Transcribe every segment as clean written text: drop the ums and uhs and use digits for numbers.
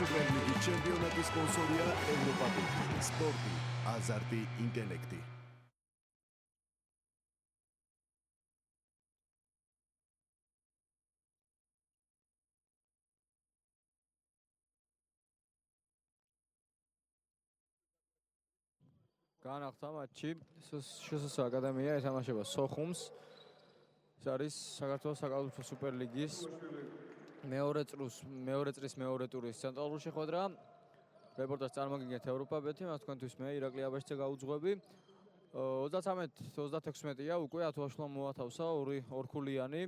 სუპერლიგის ჩემპიონატის სპონსორია ევროპა-ბეტ. სპორტი, აზარტი, ინტელექტი. განახდა მატჩი შსს აკადემია ეთამაშება სოხუმს. ეს არის საქართველოს საკალათბურთო სუპერლიგის მეორე წრის მეორე ტურის ცენტრალური შეხვედრა. რეპორტაჟს წარმოგიდგენთ ევროპა-ბეტი, მას თქვენთვის მე ირაკლი აბაშიძე გაუძღვები. 33-36-ია უკვე ათუაშვილმა მოათავსა ორქულიანი.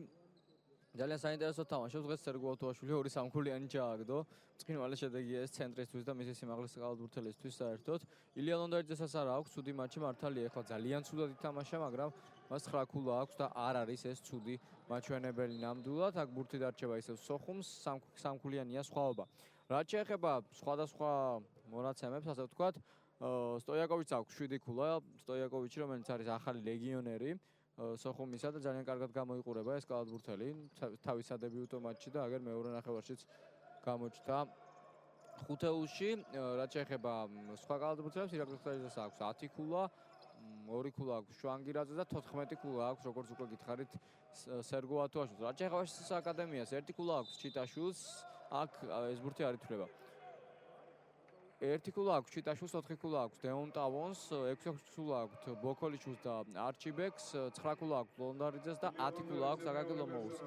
ძალიან საინტერესო თამაშობს დღეს სერგო ათუაშვილი ორი სამქულიანი ჩააგდო. ბრწყინვალე შედეგია ეს ცენტრისთვის და მისი სიმაღლის საკალათბურთელისთვის საერთოდ. ილია ლონდარიძესაც არ აქვს ცუდი მატჩი მართალია, ეხლა ძალიან ცუდად ითამაშა, მაგრამ მას 9 ქულა აქვს და არ არის ეს ცუდი მაჩვენებელი ნამდვილად. აქ ბურთი დარჩება ისევ სოხუმს, სამქულიანია სხვაობა. რაც შეეხება სხვადასხვა მონაცემებს, ასე ვთქვათ, სტოიაკოვიჩს აქვს 7 ქულა, სტოიაკოვიჩი, რომელიც არის ახალი ლეგიონერი სოხუმისა და ძალიან კარგად გამოიყურება ეს კალათბურთელი თავის სადებიუტო მატჩში და აგერ მეორე ნახევარშიც გამოჩნდა ხუთეულში. რაც შეეხება სხვა კალათბურთელებს, ირაკლი ხტაიძეს აქვს 10 ქულა, 2 ქულა აქვს შვანგირაძე და 14 ქულა აქვს, როგორც უკვე გითხარით, სერგო ათუაშვილს. რაც შეეხება შსს აკადემიას, 1 ქულა აქვს ჩიტაშვილს, აქ ეს ბურთი არ ითვლება. 1 ქულა აქვს ჩიტაშვილს, 4 ქულა აქვს დეონტავონს, 6 ქულა აქვს ბოქოლიჩვილს და არჩიბეკს, 9 ქულა აქვს ლონდარიძეს და 10 ქულა აქვს აკაკი ლომოულს.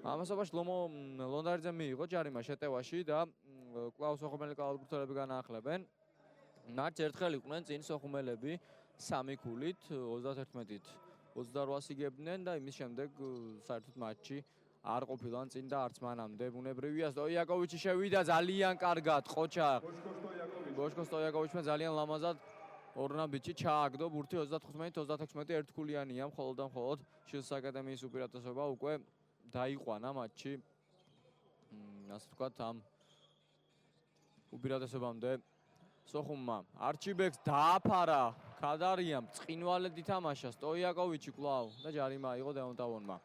ამასობაში ლონდარიძემ მიიღო ჯარიმა შეტევაში და კვლავ სოხუმელი კალათბურთელები განაახლებენ. მატჩს ერთხელ იყვნენ წინ სოხუმელები 3 ქულით, 31-ით 28-ს იგებდნენ და იმის შემდეგ საერთოდ მატჩი არ ყოფილან წინ და არც მანამდე. ბუნებრივია, სტოიაკოვიჩი შევიდა ძალიან კარგად, ყოჩა. გოშკო სტოიაკოვიჩმა ძალიან ლამაზად ორნაბიჯი ჩააგდო, ბურთი 35-36 ერთქულიანია, მხოლოდ და მხოლოდ შსს აკადემიის უპირატესობა უკვე დაიყვანა მატჩი. ასე ვთქვათ, ამ უპირატესობამდე სოხუმმა. არჩიბეკს დააფარა, ქადარიამ ბრწყინვალედ ითამაშა, სტოიაკოვიჩი კვლავ და ჯარიმა აიღო დეონტავონმა.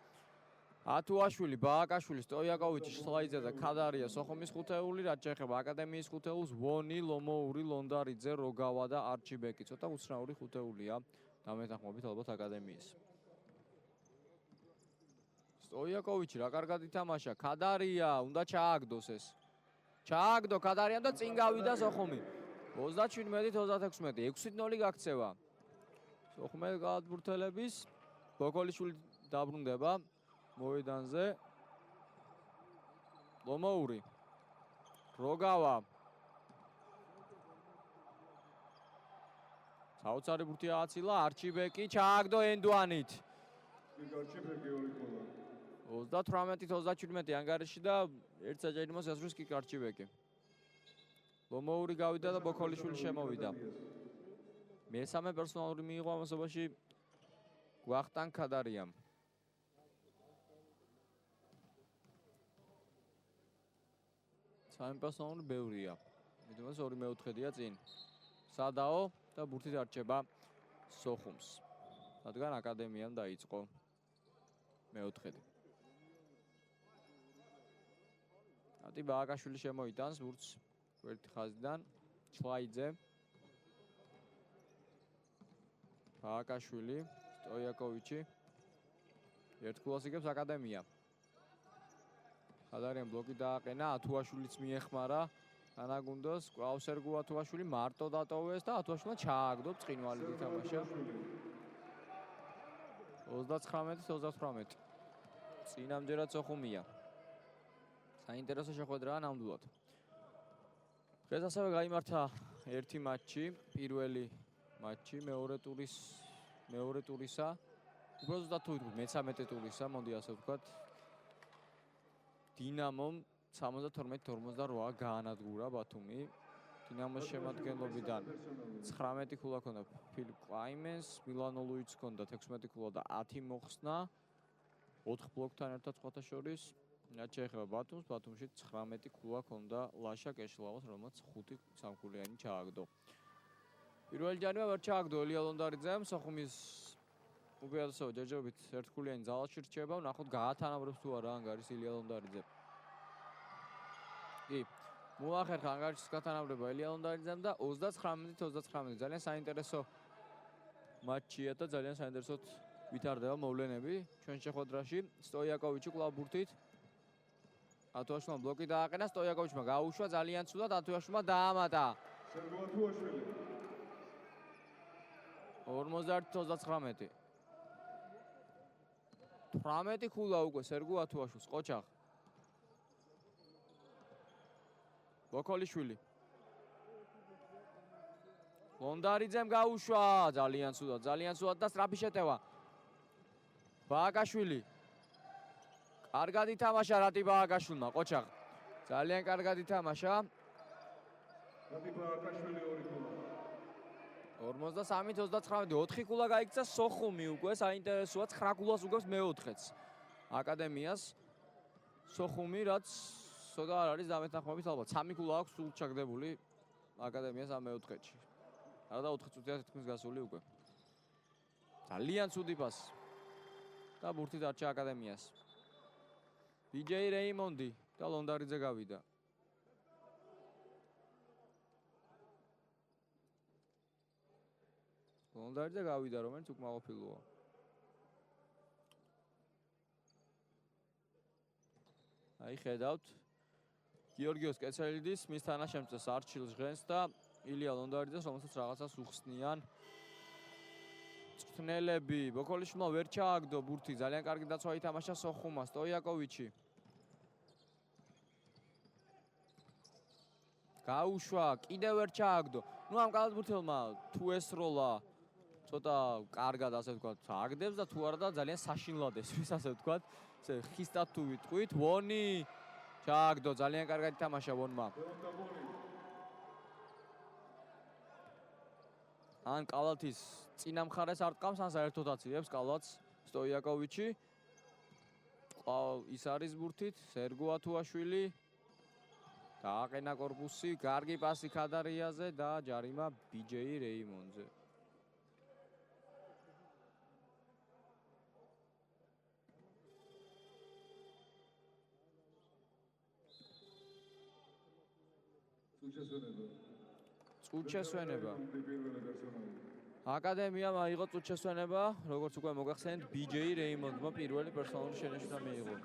ათუაშვილი, ბააკაშვილი, სტოიაკოვიჩი, შლაიძე და ქადარია სოხუმის ხუთეული, რაც შეეხება აკადემიის ხუთეულს, ვონი, ლომოური, ლონდარიძე, როგავა და არჩიბეკი. ცოტა უცნაური ხუთეულია დამეთანხმებით ალბათ აკადემიის. სტოიაკოვიჩი რა კარგად ითამაშა, ქადარია, უნდა ჩააგდოს ეს. ჩააგდო ქადარიამ და წინ გავიდა სოხუმი. 37-36, 6-0 გაქცევა. სოხუმელი კალათბურთელების ბოქოლიშვილი დაბრუნდება მოედანზე. ლომოური, როგავა. საოცარი ბურთი ააცილა, არჩიბეკი ჩააგდო ენდუანით. 38-37 ანგარიში და ერთ საჭიროებას ასრულებს კი არჩიბეკი. ლომოური გავიდა და ბოქოლიშვილი შემოვიდა. მესამე პერსონალური მიიღო ამასობაში გვახტან ქადარიამ. სამი პერსონალური ბევრია. მიდამას 2 მეოთხედია წინ. სადაო და ბურთი დარჩება სოხუმს. რადგან აკადემიამ დაიწყო მეოთხედი. ატი ბააკაშვილი შემოიტანს ბურთს ერთი ხაზიდან, შლაიძე. ბააკაშვილი, სტოიაკოვიჩი. ერთ ქულას იგებს აკადემია. ქადარიამ ბლოკი დააყენა, ათუაშვილიც მიეხმარა ანაგუნდოს, კვლავ სერგო ათუაშვილი მარტო დატოვეს და ათუაშვილმა ჩააგდო ბრწყინვალედ ითამაშა. 39-38. წინ ამჯერად სოხუმია. საინტერესო შეხვედრაა ნამდვილად. დღეს ასევე გაიმართა ერთი მატჩი, პირველი მატჩი მეორე ტურისა. უბრალოდ თუ ვიტყვით მე-13 ტურისა, მოდი ასე ვთქვათ. დინამომ 72-58 გაანადგურა ბათუმი. დინამოს შემადგენლობიდან 19 ქულა ჰქონდა ფილიპ კლაიმენს, მილანო ლუიც ჰქონდა 16 ქულა და 10 მოხსნა. 4 ბლოკთან ერთად სხვათა შორის. რაც შეეხება ბათუმს, ბათუმში 19 ქულა ჰქონდა ლაშა კეშლავას, რომელმაც 5 სამქულიანი ჩააგდო. პირველი ჯარიმა ვერ ჩააგდო ელია ლონდარიძემ, სოხუმის უპირატესობა ჯერჯერობით ერთქულიანი ძალაში რჩება, ვნახოთ გაათანაბრებს თუ არა ანგარის ელია ლონდარიძე. კი, მოახერხა ანგარიშის გათანაბრება ელია ლონდარიძემ და 39-29 ძალიან საინტერესო მატჩია და ძალიან საინტერესოდ ვითარდება მოვლენები ჩვენ შეხვედრაში. სტოიაკოვიჩი კვლავ ბურთით. ათუაშვილმა ბლოკი დააყენა, სტოიაკოვიჩმა გაუშვა ძალიან ცუდად, ათუაშვილმა დაამატა. 51-39. 18 ქულა უკვე სერგო ათუაშვილს, ყოჩაღ. ბოკოლიშვილი. ლონდარიძემ გაუშვა ძალიან ცუდად და სწრაფი შეტევა. ბააგაშვილი. კარგად ითამაშა რატი ბააგაშვილმა, ყოჩაღ. ძალიან კარგად ითამაშა. რატი ბააგაშვილი 2 ქულა. 53-39, 4 ქულა გაიქცა სოხუმი უკვე, საინტერესოა 9 ქულას უგებს მეოთხეც. აკადემიას სოხუმი რაც ცოტა არ არის დამეთანხმებით ალბათ. 3 ქულა აქვს სულ ჩაგდებული აკადემიას ამ მეოთხეში. არა და 4 წუთია თითქმის გასული უკვე. ძალიან ცუდი პასი. და ბურთი დარჩა აკადემიას. ბიჯეი რეიმონდი და ლონდარიძე გავიდა. ლონდარიძე გავიდა, რომელიც უკმაყოფილოა. აი ხედავთ გიორგიოს კეცელიდის მის თანაშემწეს არჩილ ჟღენს და ილია ლონდარიძეს, რომელსაც რაღაცას უხსნიან. წვრთნელები, ბოკოლიშვილმა ვერ ჩააგდო ბურთი, ძალიან კარგი დაცვა ითამაშა სოხუმას, სტოიაკოვიჩი. გაუშვა, კიდევ ვერ ჩააგდო. ნუ ამ კალათბურთელმა თუ ესროლა ცოტა კარგად ასე ვთქვათ, აგდებს და თუ არა და ძალიან საშინლად ესვის ასე ვთქვათ. ესე ხისტად თუ ვიტყვით, ვონი ჩააგდო, ძალიან კარგად ითამაშა ვონმა. ან კალათის წინა მხარეს არტყამს, ან საერთოდ აცილებს კალათს სტოიაკოვიჩი. ის არის ბურთით, სერგო ათუაშვილი. დააყენა კორპუსი, კარგი პასი ქადარიაზე და ჯარიმა ბიჯეი რეიმონდზე. წუთშესვენება. აკადემიამ აიღო წუთშესვენება, როგორც უკვე მოგახსენეთ, ბიჯეი რეიმონდმა პირველი პერსონალური შენიშვნა მიიღო.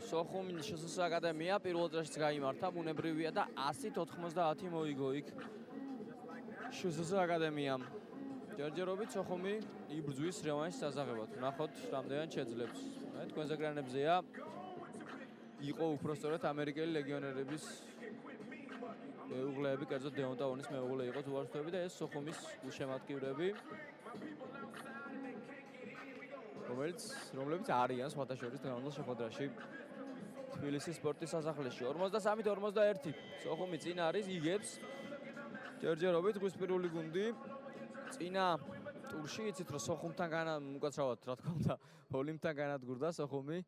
სოხუმის შსს აკადემია პირველ წრეშიც გაიმართა, ბუნებრივია და 100-90 მოიგო იქ შსს აკადემიამ. ჯერჯერობით სოხუმი იბრძვის რევანშის სასაღებად. ნახოთ, რამდენად შეძლებს. თქვენს ეკრანებზეა იყო უпростоრად ამერიკელი ლეგიონერების მეუღლეები, კერძოდ დეონტაონის მეუღლე იყო თუ არ ვთქვი და ეს სოხუმის გულშემატკივრები, რომლებიც არიან სხვათა შორის დღევანდელ შეხვედრაში თბილისის სპორტის სასახლეში. 53-41 სოხუმი წინ არის, იგებს ჯერჯერობით ღვისპირული გუნდი. წინა ტურში იცით რომ სოხუმთან უკაცრავად რა თქმა უნდა ოლიმპთან განადგურდა სოხუმი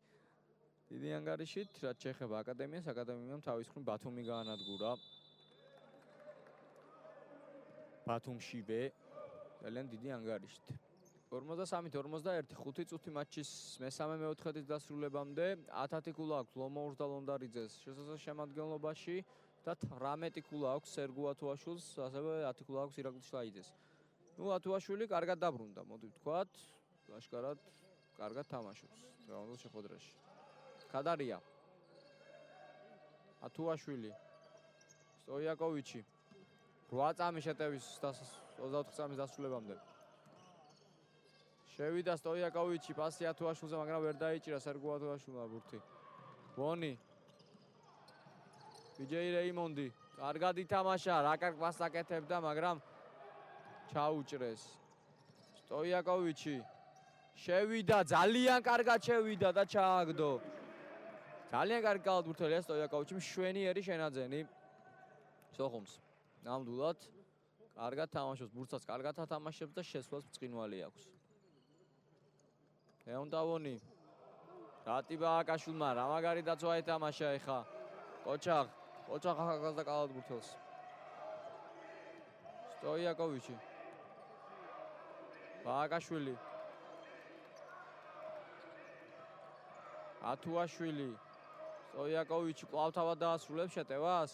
დიდი ანგარიშით, რაც შეეხება აკადემიას, აკადემიამ თავის მხრივ ბათუმი გაანადგურა. ბათუმშივე ძალიან დიდი ანგარიშით. 53-41, 5 წუთი მატჩის მესამე მეოთხედის დასრულებამდე 10 ქულა აქვს ლომოურს და ლონდარიძეს შსს შემადგენლობაში და 18 ქულა აქვს სერგო ათუაშვილს, ასევე 10 ქულა აქვს ირაკლი შლაიძეს. ნუ ათუაშვილი კარგად დაბრუნდა, მოდი ვთქვათ, ლაშკარად კარგად თამაშობს დღევანდელ შეხვედრაში. ქადარია. ათუაშვილი. სტოიაკოვიჩი. 8 წამი შეტევის 24 წამის დასრულებამდე. შევიდა სტოიაკოვიჩი, პასი ათუაშვილზე, მაგრამ ვერ დაიჭირა სერგო ათუაშვილმა ბურთი. ვონი. ბიჯეი რეიმონდი. კარგად ითამაშა, რა კარგ პასს აკეთებდა, მაგრამ ჩაუჭრეს. სტოიაკოვიჩი შევიდა, ძალიან კარგად შევიდა და ჩააგდო. ძალიან კარგი კალათბურთელია სტოიაკოვიჩი, მშვენიერი შენაძენი სოხუმს. ნამდვილად კარგად თამაშობს, ბურთსაც კარგად ათამაშებს და შესვლას ბრწყინვალი აქვს. ლეონტავონი. რატი ბააკაშვილმა რა მაგარი დაცვა ეთამაშა ეხა. ყოჩაღ ახალგაზრდა კალათბურთელს. სტოიაკოვიჩი. ბააკაშვილი ათუაშვილი სტოიაკოვიჩი კვლავ თავად დაასრულებს შეტევას.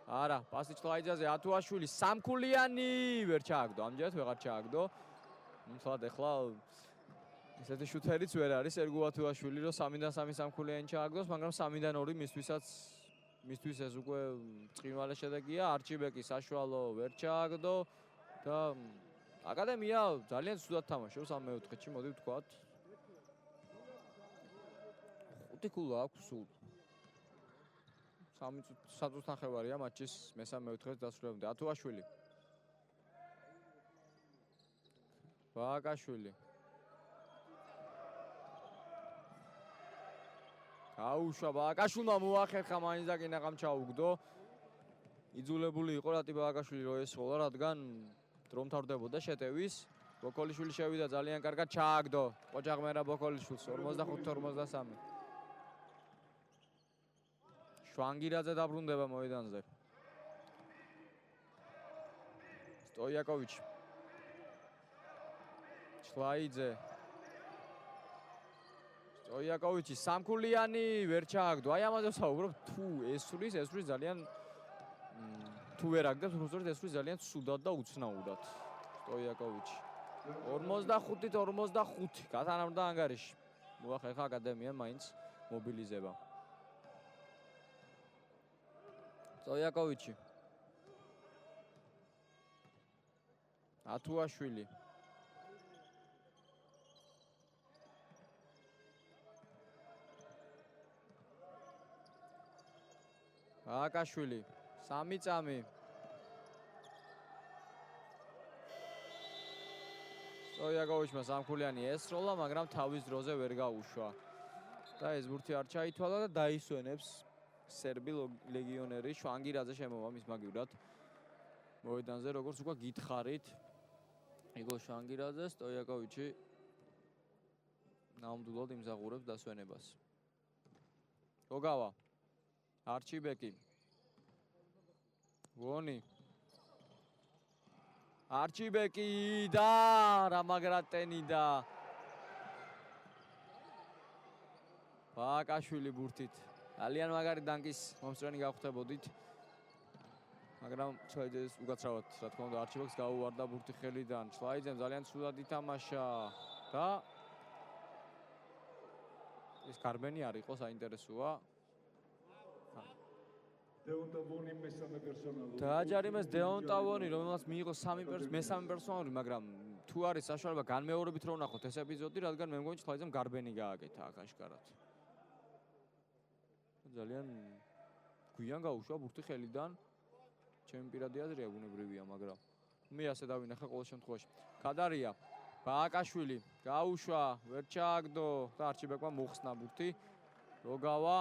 არა, პასი ჩხლაიძეზე ათუაშვილი სამქულიანი ვერ ჩააგდო, ამჯერად ვეღარ ჩააგდო. თვად ეხლა ესეთი შუთერიც ვერ არის ერგო ათუაშვილი, რომ 3-დან 3 სამქულიანი ჩააგდოს, მაგრამ 3-დან 2 მისთვის ეს უკვე წინვალე შედეგია. არჩიბეკი საშუალო ვერ ჩააგდო და აკადემია ძალიან ცუდად თამაშობს ამ მეოთხედში, მოდი ვთქვათ. 5 ქულა აქვს სულ. 3 წუთს ნახევარია მატჩის მესამე მეოთხედს დასრულებამდე. ათუაშვილი. ბააკაშვილი. გაუშვა ბააკაშვილმა მოახერხა მაინც და კი ნაყამ ჩაუგდო. იძულებული იყო რატი ბააკაშვილი რო ესროლა, რადგან დრო მთავრდებოდა შეტევის. ბოკოლიშვილი შევიდა ძალიან კარგად ჩააგდო. ყოჯაღმერა ბოკოლიშვილს 45-53. შვანგირაძე დაბრუნდება მოედანზე. სტოიაკოვიჩი. ჩლაიძე. სტოიაკოვიჩი სამქულიანი ვერ ჩააგდო. აი ამაზე ვსაუბრობ, თუ ესვრის ძალიან თუ ვერ აგდებს, უბრალოდ ესვრის ძალიან ცუდად და უცნაურად. სტოიაკოვიჩი 45-45 გათანაბრდა ანგარიში. მოახერხა აკადემიამ მაინც მობილიზება. სტოიაკოვიჩი. ათუაშვილი. ბააკაშვილი 3 წამი. სტოიაკოვიჩმა სამქულიანი ესროლა, მაგრამ თავის დროზე ვერ გაუშვა. და ეს ბურთი არ ჩაითვალა და დაისვენებს სერბი ლეგიონერი შვანგირაძე შემოვა მის მაგივრად. მოედანზე როგორც უკვე გითხარით, იგორ შვანგირაძე, სტოიაკოვიჩი ნამდვილად იმზაღურებს დასვენებას. გოგავა არჩიბეკი. ვონი. არჩიბეკი და რამაგრატენი და ბააკაშვილი ბურთით. ძალიან მაგარი დანკის მომსწრენი გავხდებოდით. მაგრამ ჩლაიძეს უკაცრავად, რა თქმა უნდა, არჩიბეკს გაუვარდა ბურთი ხელიდან. ჩლაიძემ ძალიან ცუდად ითამაშა და ეს გარბენი არ იყო საინტერესოა. დეონ ტავონი მესამე პერსონალური. დააჯარიმეს დეონ ტავონი, რომელსაც მიიღო მესამე პერსონალური, მაგრამ თუ არის საშუალება განმეორებით რომ ვნახოთ ეს ეპიზოდი, რადგან მე მგონი ჩლაიძემ გარბენი გააკეთა აქ აშკარად. ძალიან გვიან გაუშვა ბურთი ხელიდან. ჩემი პირადი აზრია ბუნებრივია, მაგრამ მე ასე დავინახე ყოველ შემთხვევაში. კადარია, ბააკაშვილი გაუშვა, ვერ ჩააგდო და არჩიბეკმა მოხსნა ბურთი. როგავა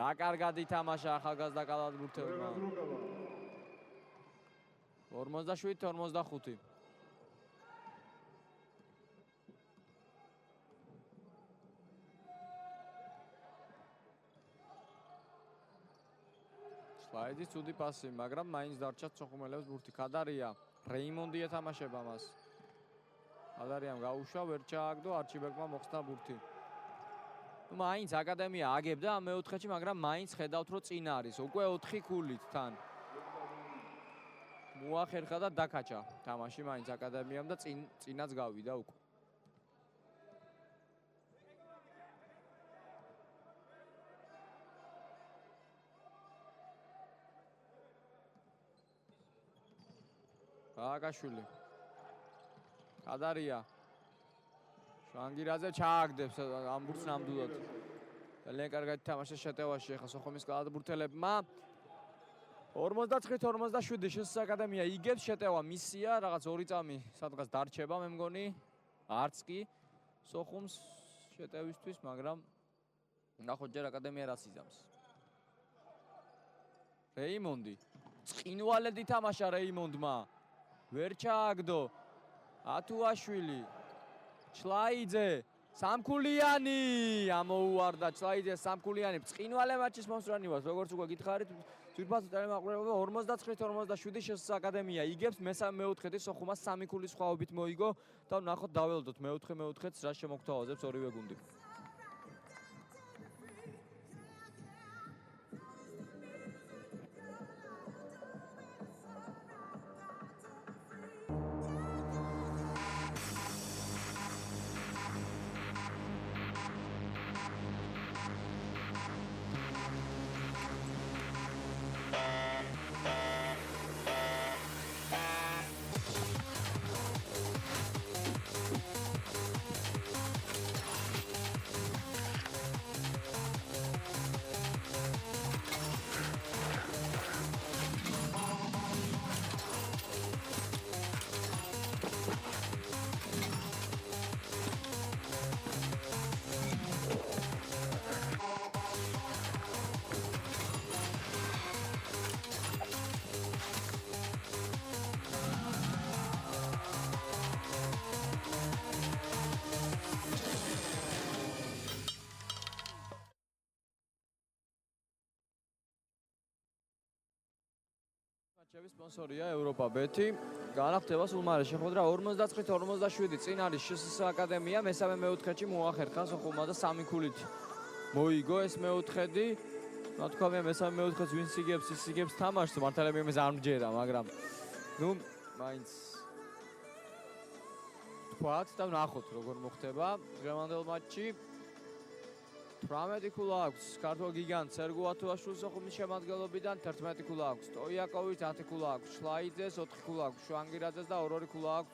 რა კარგად ითამაშა ახალგაზრდა კალათბურთელმა. 47-45. ჩლაიძის ცუდი პასი, მაგრამ მაინც დარჩა წოხუმელებს ბურთი. კადარია, რეიმონდი ეთამაშება მას. კადარიამ გაუშვა, ვერ ჩააგდო, არჩიბეკმა მოხსნა ბურთი. მაინც აკადემია აგებდა ამ მეოთხედში, მაგრამ მაინც ხედავთ რომ წინ არის. უკვე 4 ქულით თან. მოახერხა და დაკაჭა თამაში მაინც აკადემიამ და წინაც გავიდა უკვე. ბააკაშვილი. კადარია. შვანგირაძე ჩააგდებს ამ ბურთს ნამდვილად. ძალიან კარგად ითამაშა შეტევაში ახლა სოხუმის კალათბურთელებმა. 49-47 შესს აკადემია იგებს შეტევა მისია, რაღაც 2 წამი სადღაც დარჩება მე მგონი. არც კი სოხუმს შეტევისთვის, მაგრამ ნახოთ ჯერ აკადემია რას იზამს. რეიმონდი. წინვალედ ითამაშა რეიმონდმა. ვერ ჩააგდო. ათუაშვილი. ჩლაიძე სამქულიანი ამოუვარდა ჩლაიძეს სამქულიანი ბრწყინვალე მაჩის მონსტრანი ვართ როგორც უკვე გითხარით ძირფასო ტელემაყურებელმა 49-47 შესს აკადემია იგებს მესამე-მეოთხედი სოხუმას 3 ქულის სხვაობით მოიგო და ნახოთ დაველოდოთ მეოთხე-მეოთხედს რა შემოგთავაზებს ორივე გუნდი მატჩების სპონსორია ევროპა ბეთი. განახდება სულ მალე შეხვედრა 49-47 წინ არის შსს აკადემია, მესამე-მეოთხედში მოახერხა სოხუმმა და 3 ქულით მოიგო ეს მეოთხედი. რა თქმა უნდა, მესამე-მეოთხედს ვინც იგებს, ის იგებს თამაშს, მართალია მე არ მჯერა, მაგრამ ნუ მაინც თქვათ და ვნახოთ როგორ მოხდება დღევანდელ მატჩში. 18 ქულა აქვს ქართულ გიგანტს სერგო ათუაშვილის სოხუმის შემადგენლობიდან 11 ქულა აქვს ტოიაკოვის 10 ქულა აქვს შლაიძეს 4 ქულა აქვს შვანგირაძეს და 2 ქულა აქვს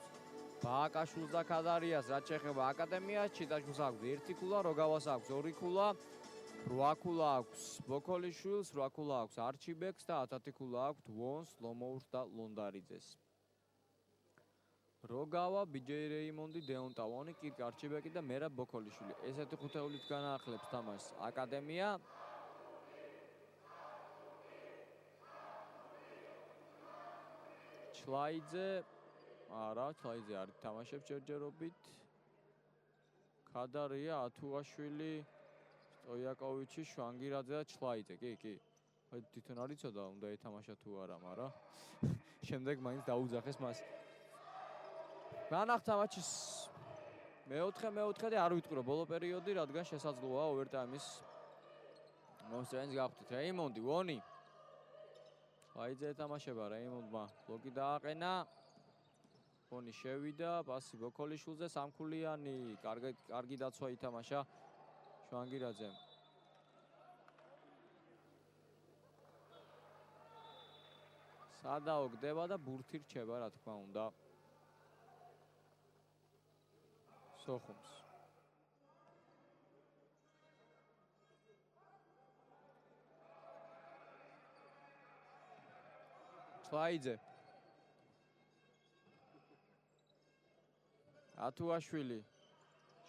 ბააკაშვილს და ქადარიას რაც შეეხება აკადემიას ჩიტაშვილს აქვს 1 ქულა როგავას აქვს 2 ქულა 8 ქულა აქვს ბოქოლიშვილს 8 ქულა აქვს არჩიბეკს და 10 ქულა აქვს ვონს ლომოურს და ლონდარიძეს როგავა, ბიჯეი რეიმონდი, დეონ ტავონი, კირკ არჩიბეკი და მერაბ ბოქოლიშვილი. ესეთი ხუთეულით განაახლებს თამაშს აკადემია. ჩლაიძე, არა, ჩლაიძე არ თამაშობს ჯერჯერობით. ქადარია, ათუაშვილი, სტოიაკოვიჩი, შვანგირაძე და ჩლაიძე, კი. თვითონ არ იცოდა უნდა ეთამაშა თუ არა, მაგრამ შემდეგ მაინც დაუძახეს მას. განახთა მატჩის მეოთხე არ ვიტყვირო ბოლო პერიოდი, რადგან შესაძლოა ოვერტაიმის მომსწრენის გავხდით. რეიმონდი, ვონი. აიძე ეთამაშება რეიმონდმა. ბლოკი დააყენა. ვონი შევიდა, პასი ბოქოლიშვილზე, სამქულიანი, კარგი დაცვა ითამაშა შვანგირაძემ. სადაო გდება და ბურთი რჩება, რა თქმა უნდა. სოხუმს. ჩლაიძე. ათუაშვილი.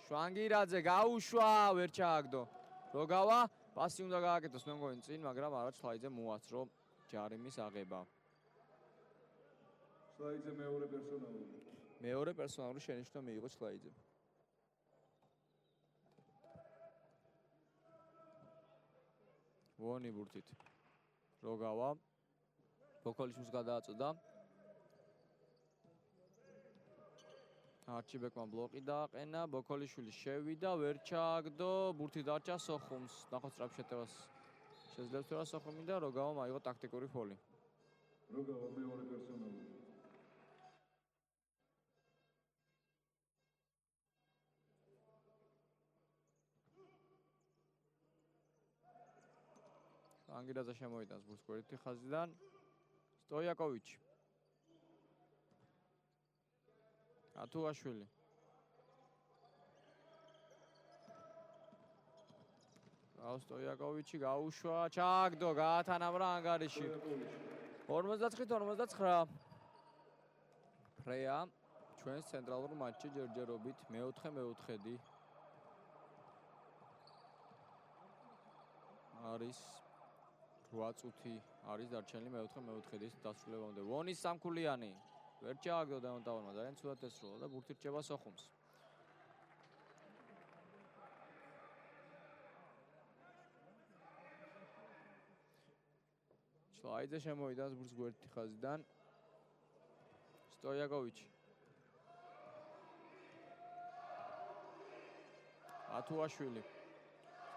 შვანგირაძე გაუშვა, ვერ ჩააგდო. როგავა, პასი უნდა გააკეთოს მე მგონი წინ, მაგრამ არა ჩლაიძე მოასწრო ჯარიმის აღება. ჩლაიძე მეორე პერსონალური. მეორე პერსონალური შენიშვნა მიიღო ჩლაიძემ. ვონი ბურთით. როგავა. ბოქოლიშვილს გადააწოდა. არჩიბეკმა ბლოკი დააყენა, ბოქოლიშვილი შევიდა, ვერ ჩააგდო, ბურთი დარჩა სოხუმს. ნახოთ სწრაფ შეტევას შეძლებს თუ არა სოხუმი და როგავა მაიღო ტაქტიკური ფოლი. როგავა მეორე პერსონალური. ანგირაძე შემოიტანს ბურთს გვერდითი ხაზიდან. სტოიაკოვიჩი. ათუაშვილი. სტოიაკოვიჩი გაუშვა, ჩააგდო, გაათანაბრა ანგარიში. 59-59. ფრეა ჩვენს ცენტრალურ მატჩში ჯერჯერობით მეოთხედი. არის 8 წუთი არის დარჩენილი მეოთხედის დასრულებამდე. ვონის სამქულიანი ვერ ჩააგდო დეონ ტავონმა, ძალიან ცუდად ესრულა და ბურთი რჩება სოხუმს. შლაიძე შემოვიდა ბურთს გვერდითი ხაზიდან. სტოიაკოვიჩი. ათუაშვილი.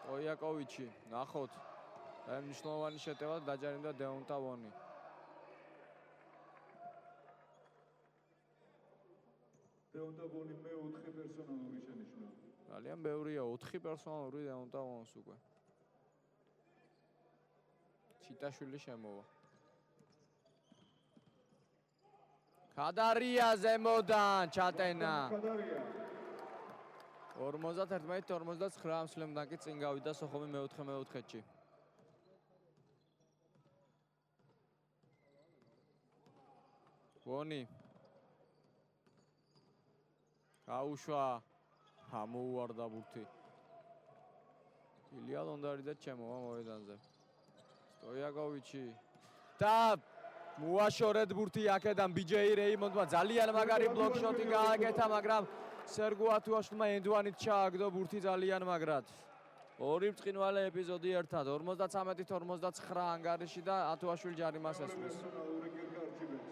სტოიაკოვიჩი, ნახოთ. და მნიშვნელოვანი შეტევა დაჯარიმდა დეონტა ვონი. დეონტა ვონი მე-4 პერსონალური შენიშვნა. ძალიან ბევრია, 4 პერსონალური დეონტა ვონს უკვე. ჩიტაშვილი შემოვა. ქადარია ზემოდან ჩატენა. ქადარია. 51-59 მსვლელმდან კი წინ გავიდა სოხუმი მე-4-ში. ვონი. გაუშვა. ამოუვარდა ბურთი. ილია ლონდარიძე ჩემოვა მოედანზე. სტოიაკოვიჩი და მოაშორეთ ბურთი აქედან ბიჯეი რეიმონდმა ძალიან მაგარი ბლოკ შოტი გააკეთა, მაგრამ სერგო ათუაშვილმა ენდვანით ჩააგდო ბურთი ძალიან მაგრად. ორი ბრწყინვალე ეპიზოდი ერთად 53-59 ანგარიში და ათუაშვილი ჯარიმას ესვრის. პერსონალური კირკა არჩიბებს.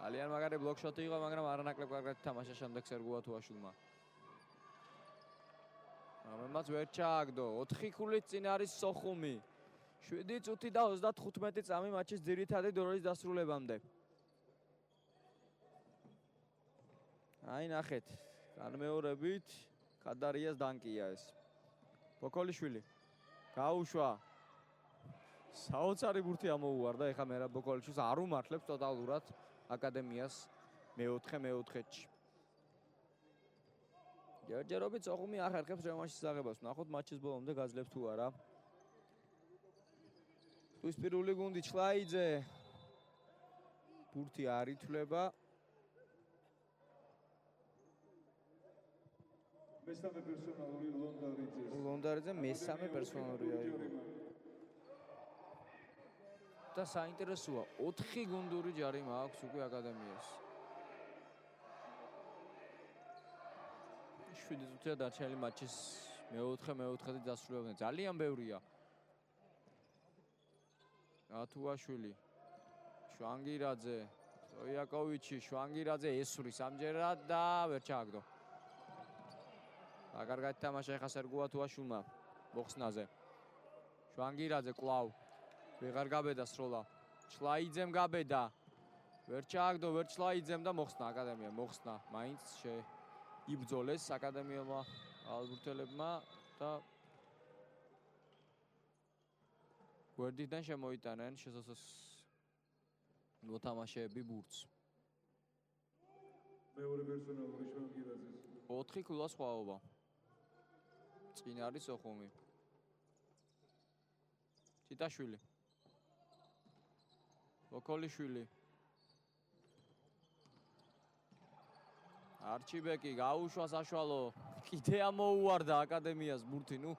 ძალიან მაგარი ბლოკ შოტი იყო, მაგრამ არანაკლებ კარგად თამაშა შემდეგ სერგო ათუაშვილმა. ამას ვერ ჩააგდო. 4 ქულით წინ არის სოხუმი. 7 წუთი და 35 წამი მატჩის ძირითადი დროის დასრულებამდე. აი ნახეთ, განმეორებით ქადარიას დანკია ეს. ბოკოლიშვილი გაუშვა. საოცარი ბურთი ამოუვარდა, ეხლა მერაბ ბოკოლიშვილს არ უმართლებს ტოტალურად აკადემიას მე-4-ში. ჯერჯერობით სოხუმი ახერხებს რევანშის აღებას. ნახოთ მატჩის ბოლომდე გაძლებს თუ არა. ზღვისპირული გუნდი ჩლაიძე. ბურთი არ ითვლება. მესამე პერსონალური ლონდარიძეს. ლონდარიძე მესამე პერსონალური აიღო. და საინტერესოა, 4 გუნდური ჯარიმა აქვს უკვე აკადემიას. 7 წუთია დარჩენილი მატჩის მე-4-ში დასრულებამდე. ძალიან ბევრია. ათუაშვილი, შვანგირაძე, სტოიაკოვიჩი, შვანგირაძე ესვრის ამჯერად და ვერ ჩააგდო. კარგად თამაშა ეხა სერგო ათუაშვილმა მოხსნაზე. შვანგირაძე კვლავ ვეღარ გაბედა სროლა. ჩლაიძემ გაბედა. ვერ ჩააგდო, ვერ ჩლაიძემ და მოხსნა აკადემია, მოხსნა. მაინც იბრძოლეს აკადემიელმა ალბურთელებმა და გვერდიდან შემოიტანენ შესაძლოა მოთამაშეები ბურთს. მეორე პერსონალური შვანგირაძეს. 4 ქულა სხვაობა. წინ არის სოხუმი. ჩიტაშვილი. ბოკოლიშვილი. არჩიბეკი გაუშვა საშუალო. კიდე ამოუვარდა აკადემიას ბურთი, ნუ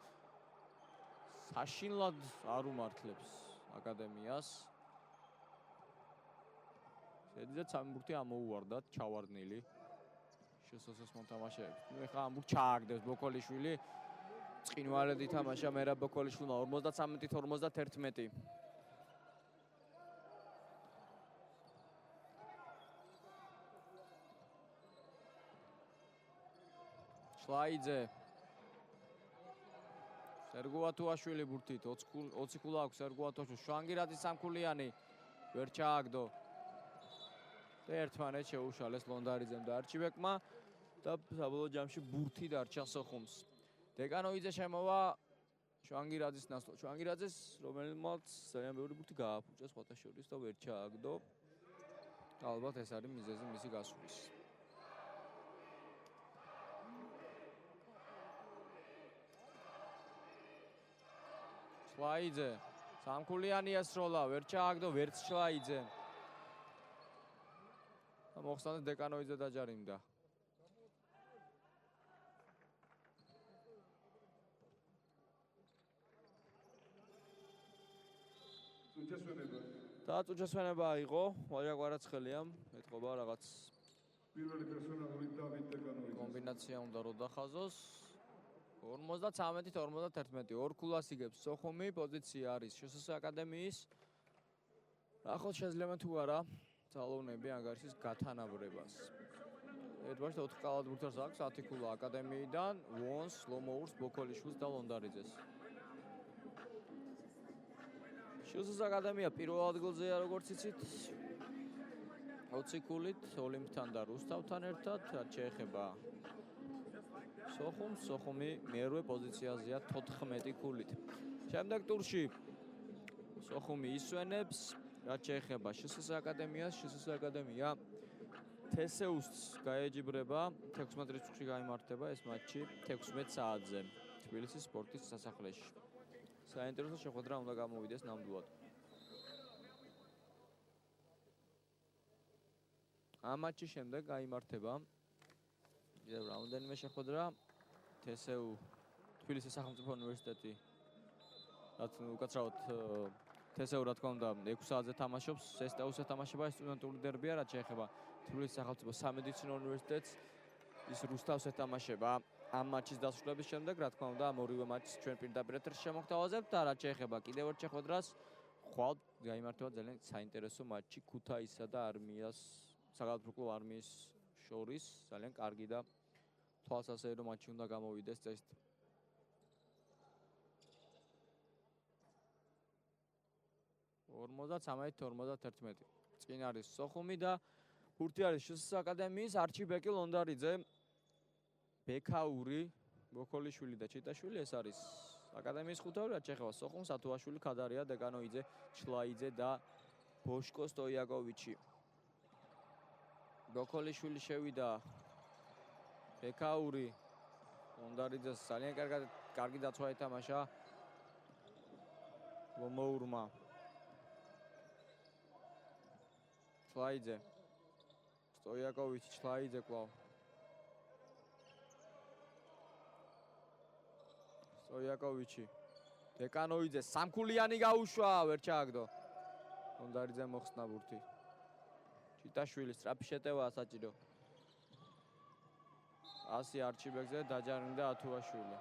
საშინლად არ უმართლებს აკადემიას. შედიძაც ამ ბურთი ამოუვარდა, ჩავარდნილი. შესაძლოა მოთამაშეებს. ნუ ეხლა ამ ბურთს ჩააგდებს ბოკოლიშვილი. წინვალედ ითამაშა მერაბ ბოკოლიშვილმა 53-51. შლაიძე. სერგო ათუაშვილი ბურთით 20 ქულა აქვს სერგო ათუაშვილი. შვანგირაძის სამქულიანი ვერ ჩააგდო. და ერთმანეთს შეუშალეს ლონდარიძემ და არჩიბეკმა და საბოლოო ჯამში ბურთი დარჩა სოხუმს. დეკანოიძე შემოვა შვანგირაძის ნაცვლად. შვანგირაძეს რომელმაც ძალიან ბევრი ბურთი გააფუჭა სხვათა შორის და ვერ ჩააგდო. ალბათ ეს არის მიზეზი მისი გასვლის. შლაიძე სამქულიანია სროლა, ვერ ჩააგდო, ვერც შლაიძე. და მოხსნას დეკანოიძე დაჯარიმდა. და წუჩესვენება აიღო, ვაჟა კვარაცხელიამ, ეთყობა რაღაც პირველი პერსონალური დავით დეკანოიძე. კომბინაცია უნდა რომ დახაზოს. 53-51 ორ ქულას იგებს სოხუმი, პოზიცია არის შსს აკადემიის. ნახოთ შეიძლება თუ არა ძალოვნები ანგარიშის გათანაბრებას. ერთბაშად 4 კალათბურთელს აქვს 10 ქულა აკადემიიდან, ვონს, ლომოურს, ბოქოლიშვილს და ლონდარიძეს. შსს აკადემია პირველ ადგილზეა როგორც იცით 20 ქულით ოლიმპთან და რუსთავთან ერთად, რაც შეეხება სოხუმი მერვე პოზიციაზეა 14 ქულით. შემდეგ ტურში სოხუმი ისვენებს, რაც შეეხება შსს აკადემიას, შსს აკადემია თესეუსს გაეჯიბრება 16 რიცხვში გაიმართება ეს მატჩი 16 საათზე თბილისის სპორტის სასახლეში. საინტერესო შეხვედრა უნდა გამოვიდეს ნამდვილად. ამ მატჩის შემდეგ გაიმართება კიდევ რამდენიმე შეხვედრა თესეუ თბილისის სახელმწიფო უნივერსიტეტი რაც უკაცრავად თესეუ რა თქმა უნდა 6 საათზე თამაშობს, სესტაუს ეთამაშება ეს სტუდენტური დერბია, რაც შეეხება თბილისის სახელმწიფო სამედიცინო უნივერსიტეტს ის რუსთავს ეთამაშება ამ მატჩის დასრულების შემდეგ, რა თქმა უნდა ამ ორივე მატჩს ჩვენ პირდაპირ ეთერში შემოგთავაზებთ და რაც შეეხება კიდევ ერთ შეხვედრას, ხვალ გაიმართება ძალიან საინტერესო მატჩი ქუთაისსა და არმიას საგალფრუკო არმიის შორის, ძალიან კარგი და თვალსასეირო მატჩი უნდა გამოვიდეს წესით. (53-51) წინ არის სოხუმი და ბურთი არის შსს აკადემიის არჩიბეკი ლონდარიძე, ბექაური, ბოქოლიშვილი და ჩიტაშვილი ეს არის აკადემიის ხუთავი, რაც შეეხება სოხუმს, ათუაშვილი, ქადარია, დეგანოიძე, ჩლაიძე და ბოშკო სტოიაკოვიჩი. ბოქოლიშვილი შევიდა ბექაური ლონდარიძეს ძალიან კარგი დაცვა ეთამაშა ლომოურმა. ჩლაიძე სტოიაკოვიჩი, ჩლაიძე კვლავ სტოიაკოვიჩი, დეკანოიძე სამქულიანი გაუშვა, ვერ ჩააგდო. ლონდარიძე მოხსნა ბურთი. ჩიტაშვილი სწრაფი შეტევაა საჭირო. ასი არჩიბეკზე დაჯარიმდა ათუაშვილი.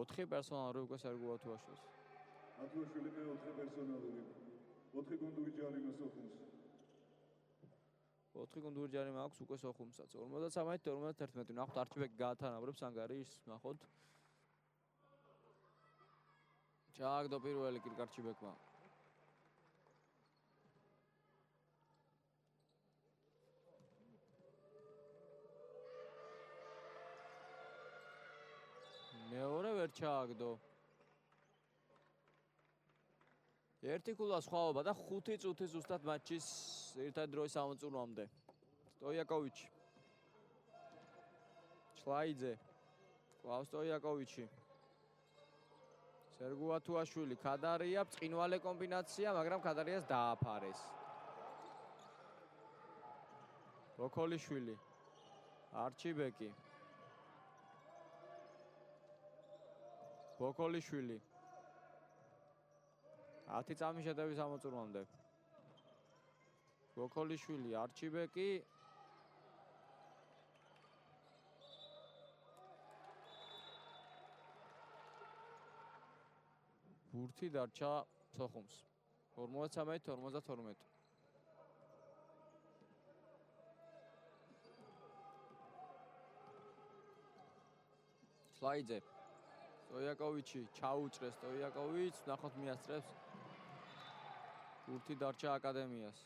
ოთხი პერსონალური უკვე სერგო ათუაშვილს. ათუაშვილი მეოთხე პერსონალური. 4 გუნდური ჯარიმა სოხუმს. 4 გუნდური ჯარიმა აქვს უკვე სოხუმსაც. 53-51 ნახოთ არჩიბეკი გაათანაბრებს ანგარიშს, ნახოთ. ჩააგდო პირველი კირკარჩიბეკმა. მეორე ვერ ჩააგდო. ერთი ქულა სხვაობა და 5 წუთი ზუსტად მატჩის ერთად დროის სამწურვამდე. სტოიაკოვიჩი. ჩლაიძე. კვლავ სტოიაკოვიჩი. სერგო ათუაშვილი, ქადარია, ბრწყინვალე კომბინაცია, მაგრამ ქადარიას დააფარეს. ბოქოლიშვილი. არჩიბეკი. ბოქოლიშვილი 10 წამი შეტევის ამოწურვამდე. ბოქოლიშვილი, არჩიბეკი ბურთი დარჩა სოხუმს. 53-52. ჩლაიძე სტოიაკოვიჩი ჩაუჭრეს სტოიაკოვიჩს, ნახოთ მიასწრებს. ბურთი დარჩა აკადემიას.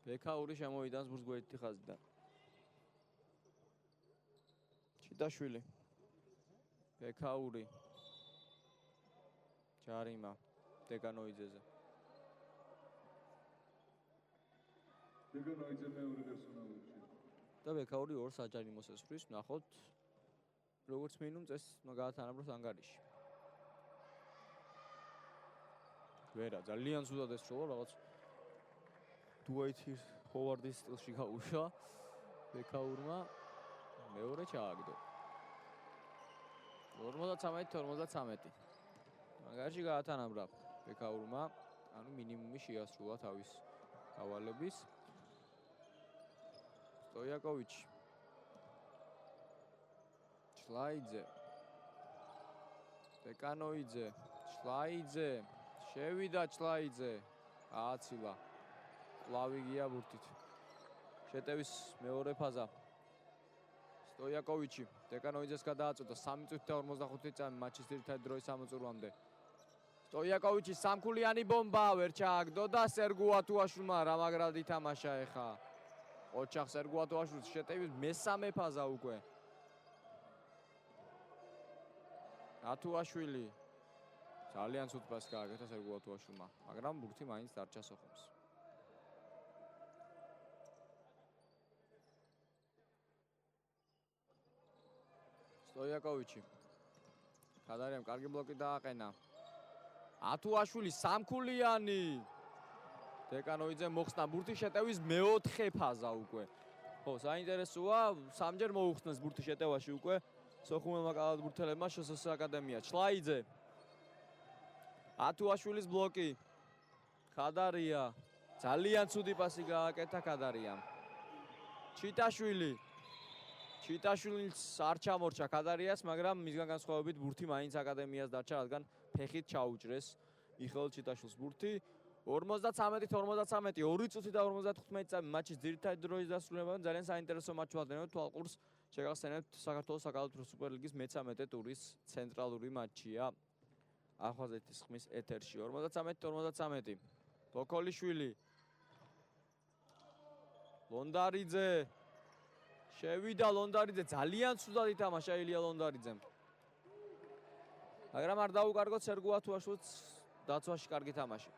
ბექაური შემოიდანს ბურთს გვერდითი ხაზიდან. ჩიტაშვილი. ბექაური. ჯარიმა დეგანოიძეზე. დეგანოიძე მეორე პერსონალურში. და ბექაური ორ საჯარიმოს ესვრის, ნახოთ როგორც მინიმუმ წეს გაათანაბროს ანგარიში. ვერა, ძალიან სულად ესროლა რაღაც დუაითი ჰოვარდის სტილში გაუშვა ბექაურმა, მეორე ჩააგდო. 53-53. მაგარში გაათანაბრა ბექაურმა, ანუ მინიმუმი შეასრულა თავის გავალების. სტოიაკოვიჩი. შლაიძე. დეკანოიძე, შლაიძე, შევიდა შლაიძე. აცილა. კლავი გია ბურთით. შეტევის მეორე ფაზა. სტოიაკოვიჩი, დეკანოიძეს გადააწოდა 3 წუთი და 45 წამი მატჩის ძირითადი დროის ამოწურვამდე. სტოიაკოვიჩი სამქულიანი ბომბა ვერ ჩააგდო და სერგუატუაშვილმა რა მაგრად ითამაშა ეხა. ოჩახ სერგუატუაშვილს შეტევის მესამე ფაზა უკვე. ათუაშვილი ძალიან ცუდ პასს გააკეთა სერგუატუაშვილმა, მაგრამ ბურთი მაინც დარჩა სოხუმს. სტოიაკოვიჩი. ხადარიამ კარგი ბლოკი დააყენა. ათუაშვილი სამქულიანი. დეკანოიძე მოხსნა ბურთი შეტევის მეოთხე ფაზა უკვე. ხო, საინტერესოა, სამჯერ მოუხსნეს ბურთი შეტევაში უკვე სოხუმელმა კალათბურთელებმა შსს აკადემია. შლაიძე. ათუაშვილის ბლოკი. ხადარია. ძალიან ცუდი პასი გააკეთა ხადარიამ. ჩიტაშვილი. ჩიტაშვილიც არ ჩამორჩა ხადარიას, მაგრამ მისგან განსხვავებით ბურთი მაინც აკადემიას დარჩა, რადგან ფეხით ჩაუჭრეს მიხეილ ჩიტაშვილს ბურთი. 53-53, 2 წუთი და 55 წამი მატჩის ძირითადი დროის დასრულებამდე ძალიან საინტერესო მატჩი ვადენებთ თვალყურს. შეგახსენებთ საქართველოს საკალათბურთო სუპერლიგის მე-13 ტურის ცენტრალური მატჩია. ახალგაზრდების ხმის ეთერში 53-53. ბოკოლიშვილი. ლონდარიძე. შევიდა ლონდარიძე, ძალიან ცუდად ითამაშა ილია ლონდარიძემ. მაგრამ არ დაუკარგოთ სერგუატუაშვილს დაცვაში კარგი თამაში.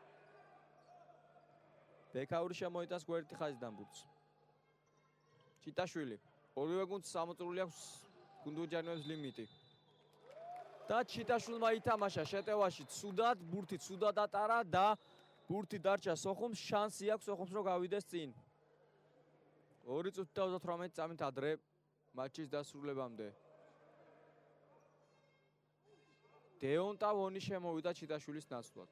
ბექაური შემოიტანს გვერდით ხაზიდან ბურთს. ჩიტაშვილი. ორივე გუნდს ამოწურული აქვს გუნდუჯარნოების ლიმიტი. და ჩიტაშვილმა ითამაშა შეტევაში ცუდად, ბურთი ცუდად ატარა და ბურთი დარჩა სოხუმს, შანსი აქვს სოხუმს რომ გავიდეს წინ. 2 წუთი და 38 წამით ადრე მატჩის დასრულებამდე. დეონტა ვონი შემოვიდა ჩიტაშვილის ნაცვლად.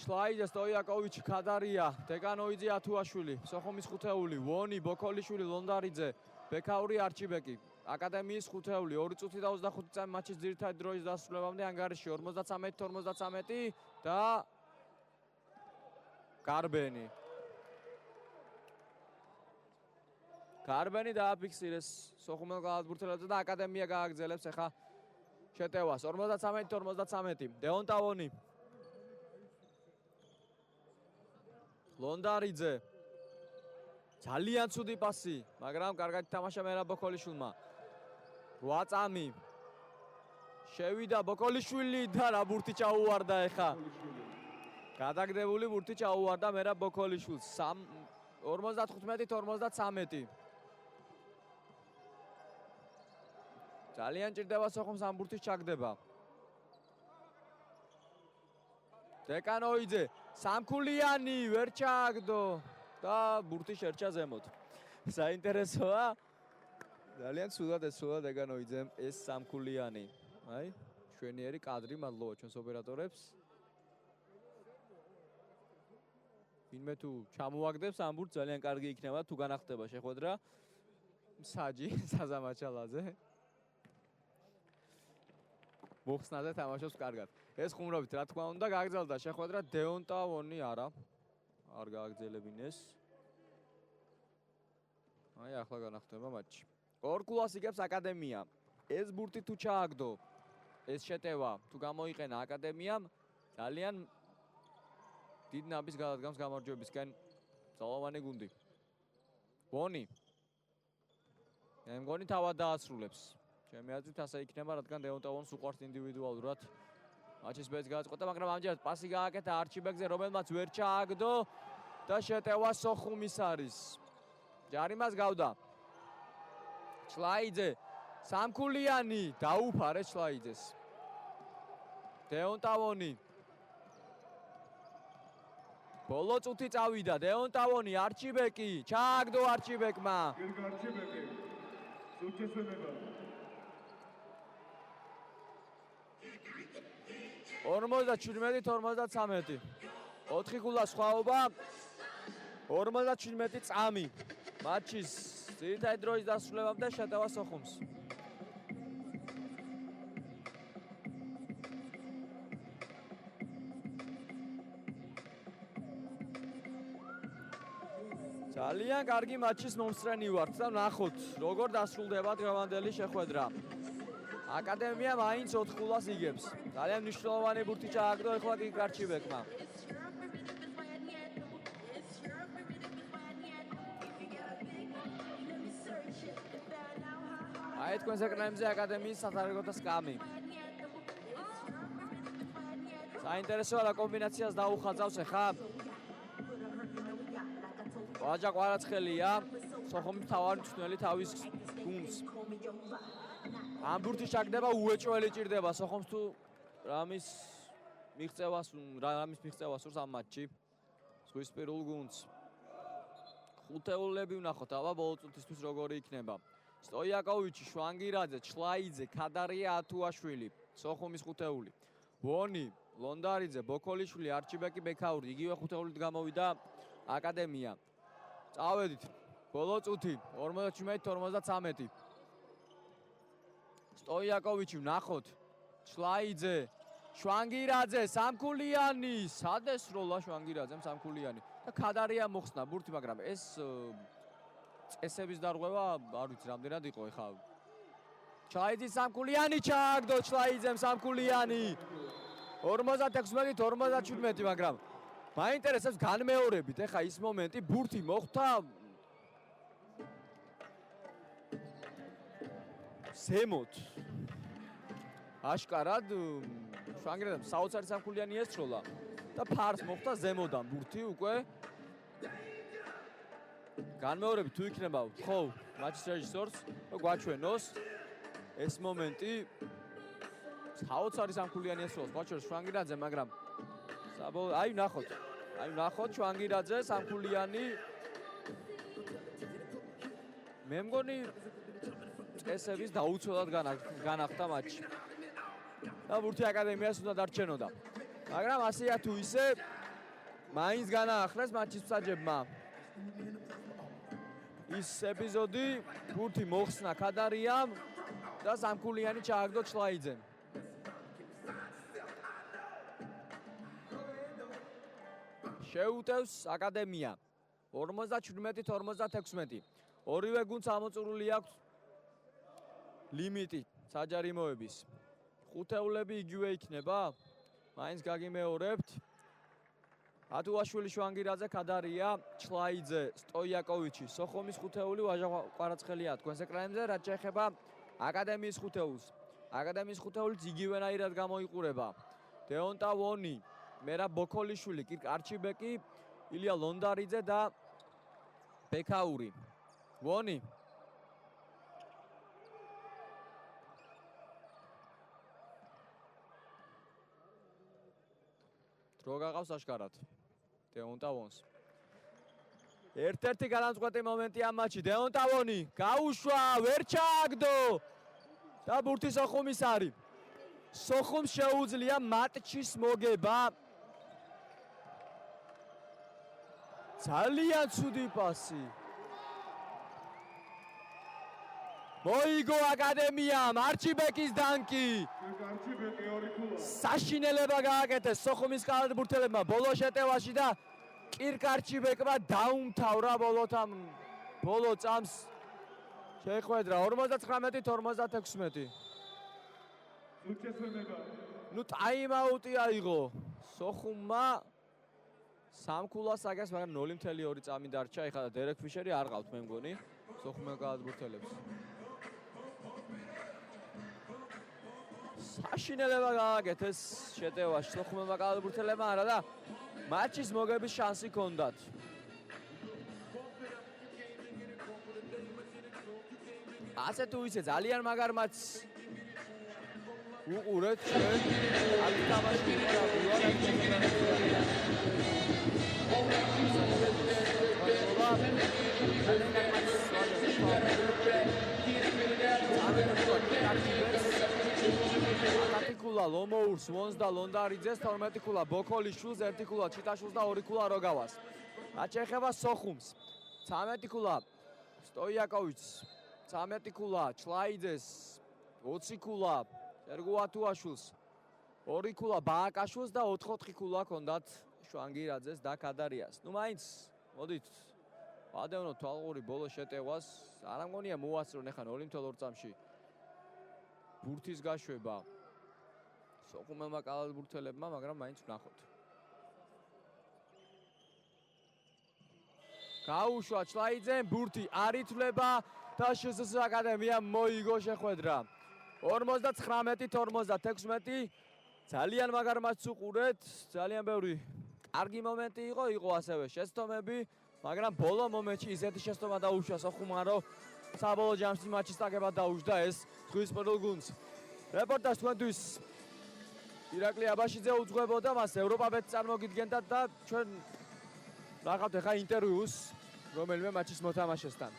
შლაიძე, სტოიაკოვიჩი, ხადარია, დეკანოიძე, ათუაშვილი, სოხუმის ხუთეული, ვონი, ბოკოლიშვილი, ლონდარიძე, ბექაური, არჩიბეკი. აკადემიის ხუთეული 2 წუთი და 25 წამი მატჩის ძირითადი დროის დასრულებამდე ანგარიში 53-53 და გარბენი. გარბენი დააფიქსირეს სოხუმელ კალათბურთელებზე და აკადემია გააგრძელებს ახლა შეტევას 53-53. დეონტავონი. ლონდარიძე. ძალიან ცუდი პასი, მაგრამ კარგად ითამაშა მერაბ ბოკოლიშვილმა. 8 წამი. შევიდა ბოკოლიშვილი და რა ბურთი ჩაუვარდა ეხა. გადაგდებული ბურთი ჩაუვარდა მერაბ ბოკოლიშვილს. 55-53. ძალიან ჭირდება სოხუმს ამ ბურთის ჩაგდება. დეკანოიძე, სამქულიანი ვერ ჩააგდო და ბურთი შერჩა ზემოთ. საინტერესოა. ძალიან ცუდად ესვლა დეკანოიძემ ეს სამქულიანი. აი, შვენიერი კადრი, მადლობა ჩვენს ოპერატორებს. ვინმე თუ ჩამოაგდებს ამ ბურთს ძალიან კარგი იქნება თუ განახტება შეხვედრა. საჯი საზამაჩალაძე. მოხსნადა თამაშობს კარგად. ეს ხუმრობით რა თქმა უნდა გააგრძელდა შეხვედრა დეონტავონი არა. არ გააგრძელებინეს. აი ახლა განახტება მატჩი. ორ-კლას იგებს აკადემია. ეს ბურთი თუ ჩააგდო, ეს შეტევა თუ გამოიყენა აკადემიამ, ძალიან დიდ ნაბის გადადგამს გამარჯვებისკენ ძალოვანი გუნდი. ვონი. მე მგონი თავად დაასრულებს. ჩემი აზრით ასე იქნება, რადგან დეონტავონს უყვარს ინდივიდუალურად მატჩის ბეჭდს გააწყვეტა, მაგრამ ამჯერად პასი გააკეთა არჩიბეკზე, რომელმაც ვერ ჩააგდო და შეტევა სოხუმის არის. ჯარიმას გავდა. შლაიძე, სამქულიანი დაუფარეს შლაიძეს. დეონტავონი. ბოლო წუთი წავიდა დეონტავონი არჩიბეკი ჩააგდო არჩიბეკმა გირგ არჩიბეკი სუჩესვენება 57-53 4 გულა სხვაობა 57 წამი მატჩის ძირითადი დროის დასრულებამდე შეტევა სოხუმს ძალიან კარგი მატჩის მომსწრენი ვართ და ნახოთ როგორ დასრულდება დღევანდელი შეხვედრა აკადემია მაინც 4 გულას იგებს ძალიან მნიშვნელოვანი ბურთი ჩააგდო ეხლა კი გარჩიბეკმა აი თქვენს ეკრანებზე აკადემიის სათარგმნო სკამი საინტერესოა რა კომბინაციას დაუხაძავს ახლა ვაჯა ყვარაცხელია სოხუმის მთავარი მწვრთნელი თავის გუნდს ამ ბურთის ჩაგდება უეჭველი ჭირდება სოხუმს თუ რამის მიღწევას სურს ამ მატჩში ზღვისპირულ გუნდს ხუთეულები ვნახოთ აბა ბოლო წუთისთვის როგორი იქნება სტოიაკოვიჩი შვანგირაძე ჩლაიძე ქადარია ათუაშვილი სოხუმის ხუთეული ვონი ლონდარიძე ბოქოლიშვილი არჩიბეკი ბექაური იგივე ხუთეულით გამოვიდა აკადემია წავედით ბოლო წუთი 57-53 სტოიაკოვიჩი ვნახოთ ჩლაიძე შვანგირაძე სამკულიანი სადესროლა შვანგირაძემ სამკულიანი და ქადარია მოხსნა ბურთი მაგრამ ეს წესების დარღვევა არ ვიცი რამდენად იყო ეხლა ჩლაიძის სამკულიანი ჩააგდო ჩლაიძემ სამკულიანი 56-57 მაგრამ მაინტერესებს განმეორებით ეხლა ის მომენტი ბურთი მოხვდა ზემოთ აშკარად შვანგირაძემ საოცარი სამკულიანი ესროლა და ფარს მოხვდა ზემოდან ბურთი უკვე განმეორებით თუ იქნება ხო მატჩის რეჟისორს გვაჩვენოს ეს მომენტი საოცარი სამკულიანი ესროლა გვაჩვენოს შვანგირაძე მაგრამ აი ვნახოთ შვანგირაძე სამკულიანი მე მგონი წესების დაუცველად განახდა მატჩი და ბურთი აკადემიას უნდა დარჩენოდა მაგრამ ასეა თუ ისე მაინც განაახლეს მატჩის მსაჯებმა ის ეპიზოდი ბურთი მოხსნა ქადარიამ და სამკულიანი ჩააგდო ჩლაიძემ შეუტევს აკადემია 57-56 ორივე გუნდს ამოწურული აქვს ლიმიტი საჯარიმოების ხუთეულები იგივე იქნება მაინც გაგიმეორებთ ათუაშვილი შვანგირაძე ქადარია ჩლაიძე სტოიაკოვიჩი სოხუმის ხუთეული ვაჟა ყვარაცხელია თქვენს ეკრანებზე რაც შეეხება აკადემიის ხუთეულს აკადემიის ხუთეულიც იგივენაირად გამოიყურება დეონტავონი მერა ბოქოლიშვილი კი არჩიბეკი ილია ლონდარიძე და ბექაური ვონი დრო გაღავს აშკარად დეონტავონს ერთ-ერთი განამწყვეტი მომენტი ამ მატჩში დეონტავონი გაუშვა ვერ ჩააგდო და ბურთი სოხუმის არის სოხუმს შეუძლია მატჩის მოგება ძალიან ცუდი პასი მოიგო აკადემიამ არჩიბეკის დანკი არჩიბეკი ორი ქულა საშინელება გააკეთეს სოხუმის კალათბურთელებმა ბოლო შეტევაში და კირკ არჩიბეკმა დაუმთავრა ბოლო წამს შეხვედრა 59-56 სუჩესვენება ნუ ტაიმაუტი აიღო სოხუმმა სამკულას აგეს მაგრამ 0.2 წამი დარჩა ეხლა დერეკ ფიშერი არ ყავთ მე მგონი სოხუმის კალათბურთელებს საშინელება გააკეთეს შეტევაში სოხუმის კალათბურთელებმა არა და მატჩის მოგების შანსი ჰქონდათ ასე თუ ისე ძალიან მაგარ მატჩს უყურეთ ჩვენ ამ თამაშს კულა ლომოურს ვონს და ლონდარიძეს 12 კულა ბოკოლიშვილს 1 კულა ჩიტაშვილს და 2 კულა როგავას. რაც შეეხება სოხუმს 13 კულა სტოიაკოვიჩს 13 კულა ჩლაიძეს 20 კულა სერგოატუაშვილს 2 კულა ბააკაშვილს და 4 კულა ჰქონდათ შვანგირაძეს და კადარიას. ნუ მაინც მოდით ვადევნოთ თვალყური ბოლო შეტევას. არ ამგონია მოასწრონ ახლა 2-2 წამში ბურთის გაშვება სოხუმელმა კალათბურთელებმა, მაგრამ მაინც ვნახოთ. გაუშვა ჩლაიძემ ბურთი არ ითვლება და შსს აკადემიამ მოიგო შეხვედრა. 59-56 ძალიან მაგარ მატჩს უყურეთ, ძალიან ბევრი კარგი მომენტი იყო ასევე შეცდომები, მაგრამ ბოლო მომენტში ისეთი შეცდომა დაუშვა სოხუმმა, რომ საბოლოო ჯამში მატჩის წაგება დაუშვდა ეს ზღვისპირულ გუნდს. რეპორტაჟ თქვენთვის ირაკლი აბაშიძე უძღვებოდა მას ევროპაბეტ წარმოგიდგენდათ და ჩვენ ნახავთ ახლა ინტერვიუს რომელიმე მატჩის მოთამაშესთან.